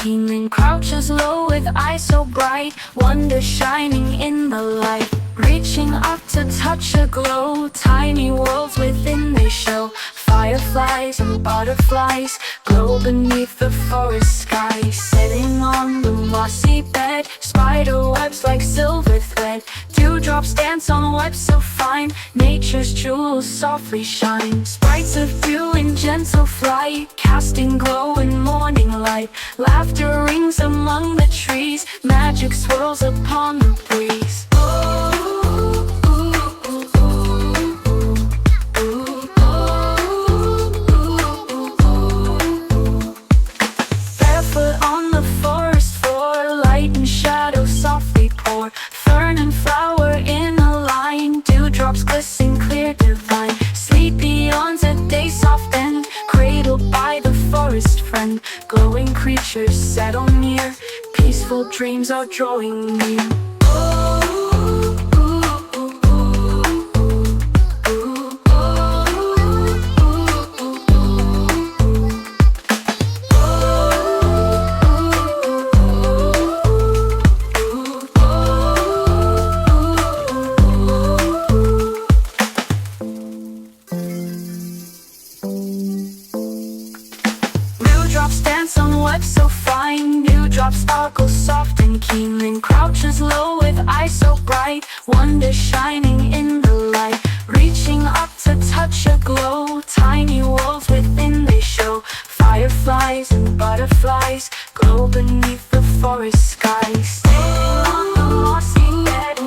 keening, crouches low with eyes so bright, wonder shining in the light. Reaching up to touch a glow, tiny worlds within they show. Fireflies and butterflies glow beneath the forest sky. Sitting on the mossy bed, spider webs like silver thread. Dewdrops dance on webs so fine, nature's jewels softly shine. Sprites of dew in gentle flight, casting glow in morning light. Laughter rings among the trees, magic swirls upon the breeze. Barefoot on the forest floor, light and shadow softly pour. Fern and flower in a line, dewdrops glisten clear divine. Sleepy yawns at day soft end, cradled by the forest friend. Glowing creatures settle near, peaceful dreams are drawing near. Dewdrops dance on webs so fine, dewdrops sparkle soft and keen, and crouches low with eyes so bright, wonder shining in the light. Reaching up to touch a glow, tiny worlds within they show. Fireflies and butterflies glow beneath the forest sky. Sitting on the mossy bed,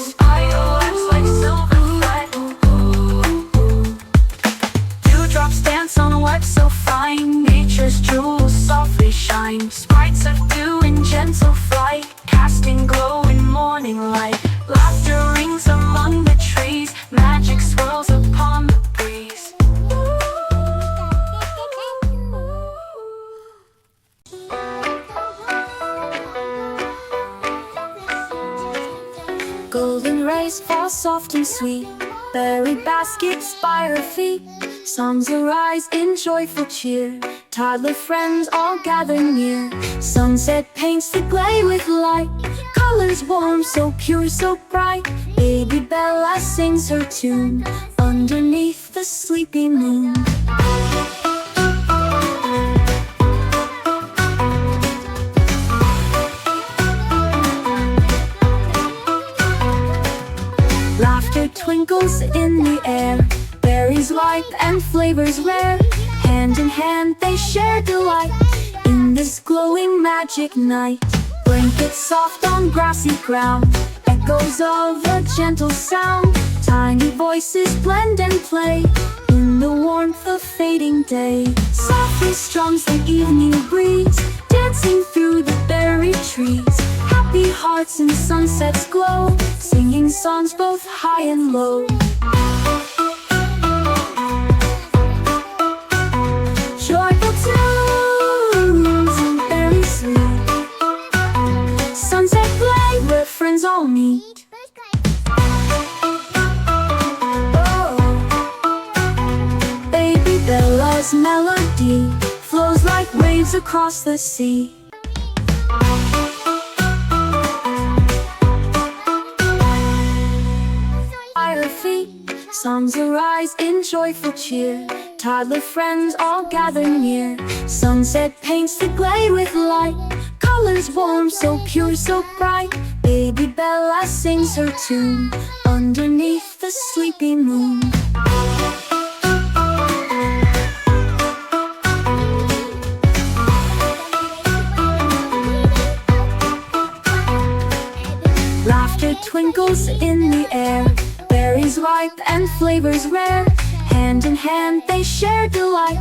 spider webs like silver thread. Dewdrops dance on webs so fine, nature's jewels softly shine. Sprites of dew in gentle flight, casting glow in morning light. Laughter rings among the trees, magic swirls upon the breeze. Golden rays fall soft and sweet, berry baskets by her feet. Songs arise in joyful cheer, toddler friends all gather near. Sunset paints the glade with light, colors warm, so pure, so bright. Baby Bella sings her tune underneath the sleepy moon. Laughter twinkles in the air, berries ripe and flavors rare. Hand in hand they share delight in this glowing magic night. Blankets soft on grassy ground, echoes of a gentle sound. Tiny voices blend and play in the warmth of fading day. Softly strums the evening breeze, dancing through the berry trees. Happy hearts in sunsets glow, singing songs both high and low. Joyful tunes and berry sweet, sunset play where friends all meet. Oh, Baby Bella's melody flows like waves across the sea. Songs arise in joyful cheer, toddler friends all gather near. Sunset paints the glade with light, colors warm, so pure, so bright. Baby Bella sings her tune underneath the sleepy moon. Laughter twinkles in the air, berries ripe and flavors rare. Hand in hand they share delight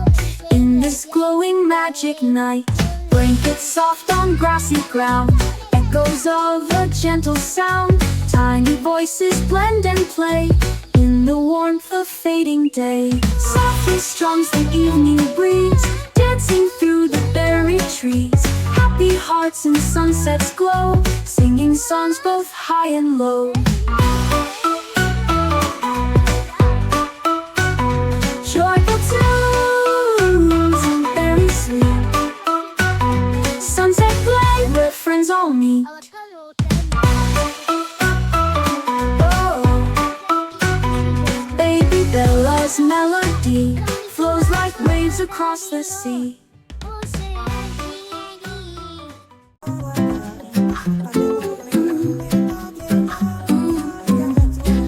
in this glowing magic night. Blankets soft on grassy ground, echoes of a gentle sound. Tiny voices blend and play in the warmth of fading day. Softly strums the evening breeze, dancing through the berry trees. Happy hearts in sunsets glow, singing songs both high and low. Joyful tunes and berry sweet, across the sea.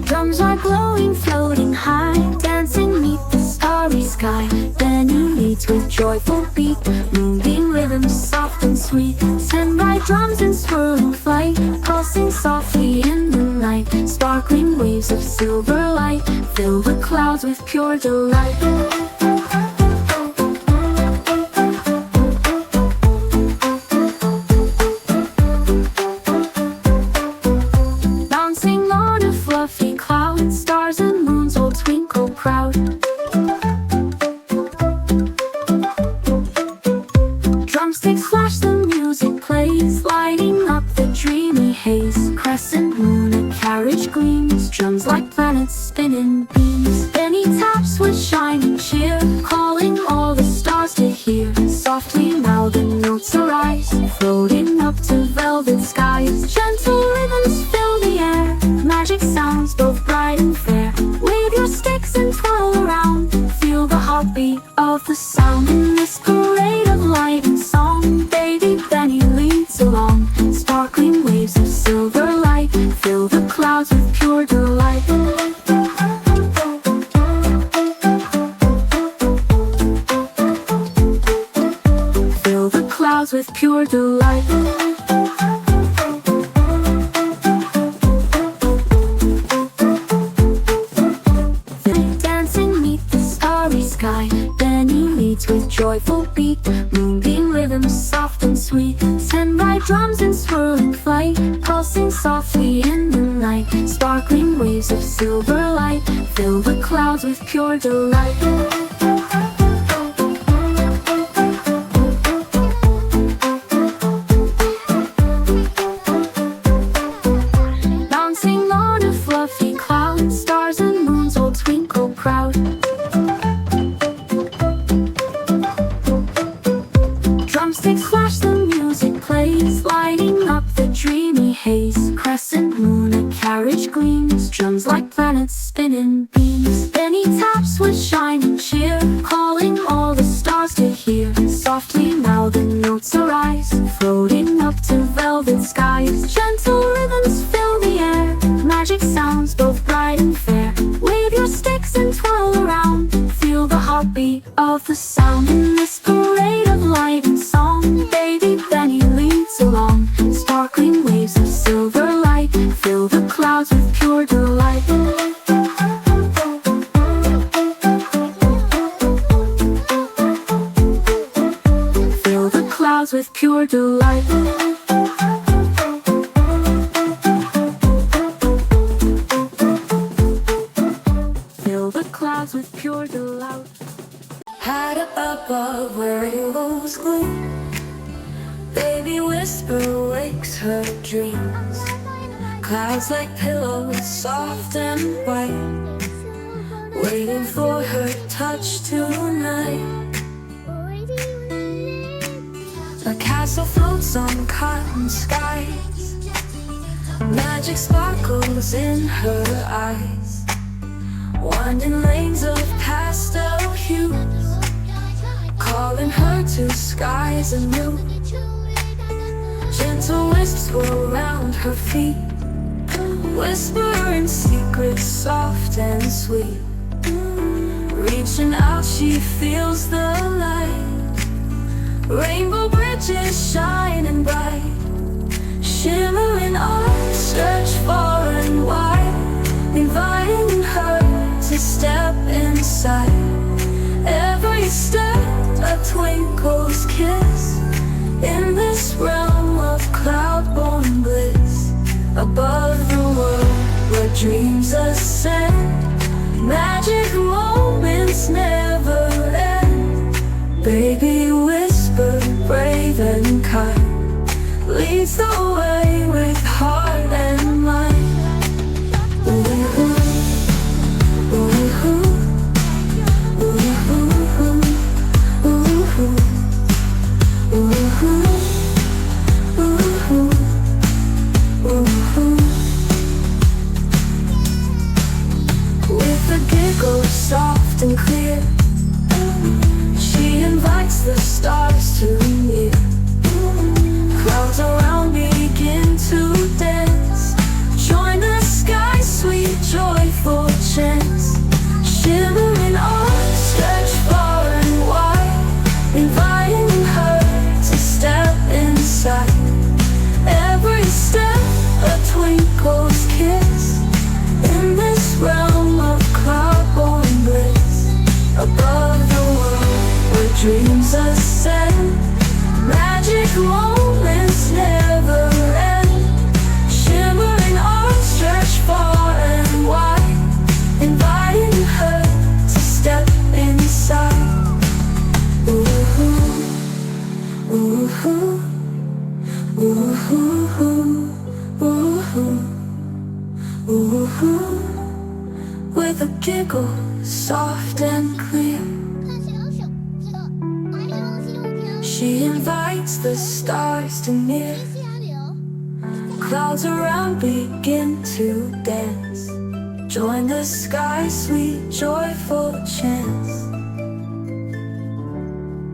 Drums are glowing, floating high, dancing neath the starry sky. Benny leads with joyful beat, moving rhythms soft and sweet. 10 bright drums in swirling flight, pulsing softly in the night. Sparkling waves of silver light fill the clouds with pure delight. Bouncing on a fluffy cloud, stars and moons all twinkle proud. Drumsticks flash, the music plays, lighting up the dreamy haze. Crescent moon, a carriage gleams, drums like planets spinning beams. Benny taps with shining cheer, calling all the stars to hear. Softly now the notes arise, floating up to velvet skies. Gentle rhythms fill the air, magic sounds both bright and fair. Wave your sticks and twirl around, feel the heartbeat of the sound. In this parade of light and song, baby Benny leads along. Sparkling waves of silver light fill the clouds with pure delight. Fill the clouds with pure delight. Dancing neath the starry sky, Benny leads with joyful beat, moving rhythms soft and sweet. 10 bright drums in swirling flight, pulsing softly in the night. Sparkling waves of silver light fill the clouds with pure delight. Bouncing on a fluffy cloud, stars and moons all twinkle proud. Drumsticks flash, the music plays, lighting up the dreamy haze. Crescent moon, a carriage gleams, drums like planets spinning beams. Benny taps with shining cheer, calling all the stars to hear. Softly now the notes arise, floating up to velvet skies. Gentle rhythms fill the air, magic sounds both bright and fair. Wave your sticks and twirl around, feel the heartbeat of the sound. In this parade of light and song, baby Benny leads along. Sparkling waves of silver light fill the clouds with pure delight. Fill the clouds with pure delight. Fill the clouds with pure delight. High above where rainbows gleam, baby whisper wakes her dreams. Clouds like pillows, soft and white, waiting for her touch tonight. A castle floats on cotton skies, magic sparkles in her eyes. Winding lanes of pastel hues, calling her to skies anew. Gentle wisps swirl around her feet, whispering secrets soft and sweet. Reaching out she feels the light, rainbow bridges shining bright. Shimmering arms stretch far and wide, inviting her to step inside. Every step a twinkle's kiss, in this realm of cloud-born bliss. Above the world where dreams ascend, magic moments never end. Baby whisper, brave and kind, leads the way with heart and mind. Ooh, ooh, ooh. With a giggle soft and clear, she invites moments never end. Shimmering arms stretch far and wide, inviting her to step inside. Ooh, ooh, ooh, ooh, ooh. With a giggle, soft and clear, she invites the stars to near. Clouds around begin to dance. Join the sky's sweet, joyful chants.